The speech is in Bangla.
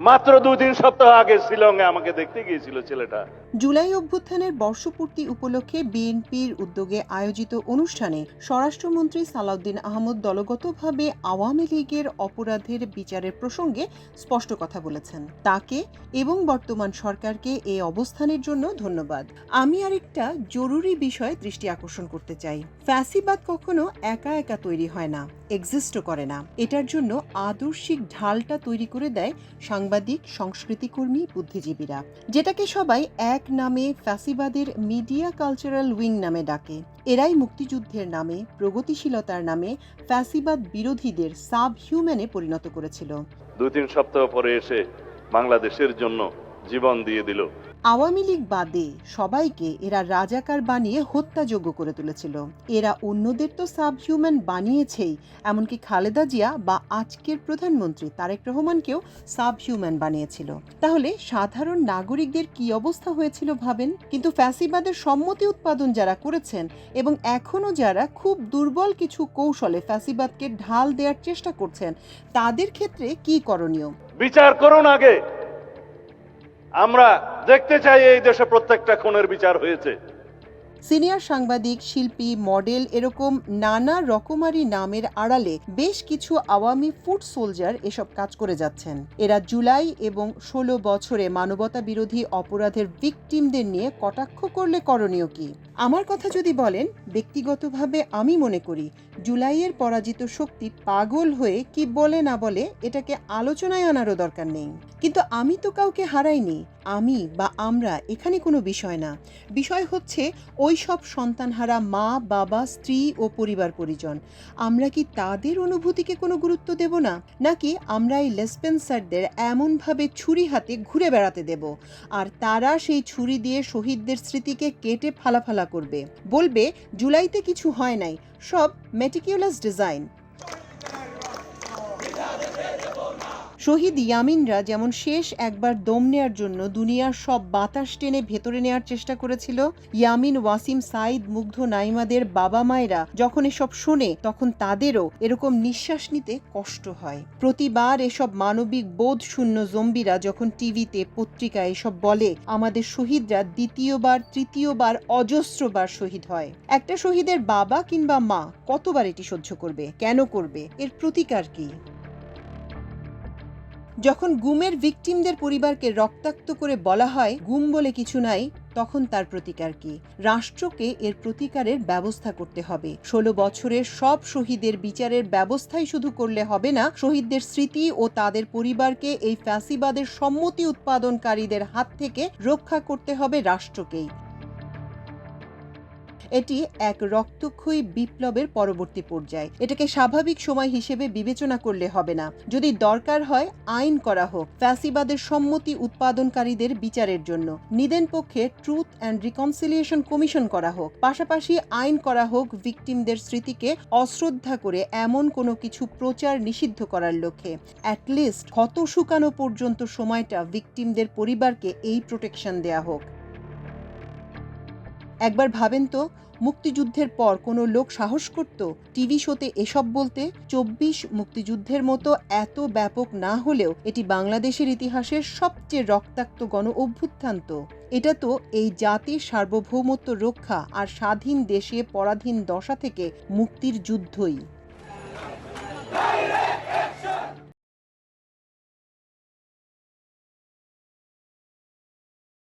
মাত্র 2-3 সপ্তাহ আগে শিলংয়ে আমাকে দেখতে গিয়েছিল ছেলেটা। জুলাই অভ্যুত্থানের বর্ষপূর্তি উপলক্ষে বিএনপির উদ্যোগে আয়োজিত অনুষ্ঠানে স্বরাষ্ট্রমন্ত্রী সালাউদ্দিন আহমদ দলগতভাবে আওয়ামী লীগের অপরাধের বিচারের প্রসঙ্গে স্পষ্ট কথা বলেছেন। তাকে এবং বর্তমান সরকারকে এই অবস্থানের জন্য ধন্যবাদ। আমি আরেকটা জরুরি বিষয়ে দৃষ্টি আকর্ষণ করতে চাই। ফ্যাসিবাদ কখনো একা একা তৈরি হয় না, এক্সিস্টও করে না। এটার জন্য আদর্শিক ঢালটা তৈরি করে দেয় সাংবাদিক, সংস্কৃতিকর্মী, বুদ্ধিজীবীরা, যেটাকে সবাই এক নামে ফ্যাসিবাদের মিডিয়া কালচারাল উইং নামে ডাকে। এরাই মুক্তিযুদ্ধের নামে, প্রগতিশীলতার নামে ফ্যাসিবাদ বিরোধীদের সাব হিউম্যানে পরিণত করেছিল। 2-3 সপ্তাহ পরে এসে বাংলাদেশের জন্য জীবন দিয়ে দিল। আওয়ামী লীগ বাদে সবাইকে এরা রাজাকার বানিয়ে হত্যাযোগ্য করে তুলেছিল। এরা অন্যদের তো সাব হিউম্যান বানিয়েছেই, এমনকি খালেদা জিয়া বা আজকের প্রধানমন্ত্রী তারেক রহমানকেও সাব হিউম্যান বানিয়েছিল। তাহলে সাধারণ নাগরিকদের কি অবস্থা হয়েছিল ভাবেন। কিন্তু ফ্যাসিবাদের সম্মতি উৎপাদন যারা করেছেন এবং এখনো যারা খুব দুর্বল কিছু কৌশলে ফ্যাসিবাদকে ঢাল দেওয়ার চেষ্টা করছেন, তাদের ক্ষেত্রে কি করণীয়? বিচার করুন আগে। আমরা দেখতে চাই এই দেশে প্রত্যেকটা খুনের বিচার হয়েছে। সিনিয়র সাংবাদিক, শিল্পী, মডেল এরকম নানা রকমারি নামের আড়ালে বেশ কিছু আওয়ামী ফুট সোলজার এসব কাজ করে যাচ্ছেন। এরা জুলাই এবং 16 বছরে মানবতা বিরোধী অপরাধের ভিকটিমদের নিয়ে কটাক্ষ করলে করণীয় কি? আমার কথা যদি বলেন, ব্যক্তিগতভাবে আমি মনে করি জুলাইয়ের পরাজিত শক্তি পাগল হয়ে কি বলে না বলে এটাকে আলোচনায় আনারও দরকার নেই। কিন্তু আমি তো কাউকে হারাইনি। আমি বা আমরা এখানে কোনো বিষয় না। বিষয় হচ্ছে ওই সব সন্তানহারা মা, বাবা, স্ত্রী ও পরিবার পরিজন। আমরা কি তাদের অনুভূতিকে কোনো গুরুত্ব দেব না, নাকি আমরা এই লেসপেন্সারদের এমনভাবে ছুরি হাতে ঘুরে বেড়াতে দেব আর তারা সেই ছুরি দিয়ে শহীদদের স্মৃতিকে কেটে ফালাফালা করবে, বলবে জুলাইতে কিছু হয় নাই, সব মেটিকিউলাস ডিজাইন। শহীদ ইয়ামিনরা যেমন শেষ একবার দম নেয়ার জন্য দুনিয়ার সব বাতাস টেনে ভেতরে নেয়ার চেষ্টা করেছিল, ইয়ামিন, ওয়াসিম, সাইদ, মুগ্ধ, নাইমাদের বাবা মায়েরা যখন এসব শোনে তখন তাদেরও এরকম নিঃশ্বাস নিতে কষ্ট হয়। প্রতিবার এসব মানবিক বোধ শূন্য জম্বিরা যখন টিভিতে, পত্রিকায় এসব বলে আমাদের শহীদরা দ্বিতীয়বার, তৃতীয়বার, অজস্রবার শহীদ হয়, একটা শহীদের বাবা কিংবা মা কতবার এটি সহ্য করবে? কেন করবে? এর প্রতিকার কি? যখন গুমের ভিকটিমদের পরিবারকে রক্তাক্ত করে বলা হয় গুম বলে কিছু নাই, তখন তার প্রতিকার কি? রাষ্ট্রকে এর প্রতিকারের ব্যবস্থা করতে হবে। 16 বছরের সব শহীদের বিচারের ব্যবস্থাই শুধু করলে হবে না, শহীদদের স্মৃতি ও তাদের পরিবারকে এই ফ্যাসিবাদের সম্মতি উৎপাদনকারীদের হাত থেকে রক্ষা করতে হবে রাষ্ট্রকেই। এটি এক রক্তক্ষয়ী বিপ্লবের পরবর্তী পর্যায়ে। এটাকে স্বাভাবিক সময় হিসেবে বিবেচনা করলে হবে না। যদি দরকার হয় আইন করা হোক ফ্যাসিবাদের সম্মতি উৎপাদনকারীদের বিচারের জন্য, নিদেন পক্ষে ট্রুথ অ্যান্ড রিকনসিলিয়েশন কমিশন করা হোক, পাশাপাশি আইন করা হোক ভিকটিমদের স্মৃতিকে অশ্রদ্ধা করে এমন কোনো কিছু প্রচার নিষিদ্ধ করার লক্ষ্যে। অ্যাটলিস্ট ক্ষত শুকানো পর্যন্ত সময়টা ভিকটিমদের পরিবারকে এই প্রোটেকশন দেয়া হোক। একবার ভাবেন তো, মুক্তিযুদ্ধের পর কোনো লোক সাহস করত টিভি শোতে এসব বলতে? 24 মুক্তিযুদ্ধের মতো এত ব্যাপক না হলেও এটি বাংলাদেশের ইতিহাসের সবচেয়ে রক্তাক্ত গণ অভ্যুত্থান। তো এটা তো এই জাতির সার্বভৌমত্ব রক্ষা আর স্বাধীন দেশে পরাধীন দশা থেকে মুক্তির যুদ্ধই।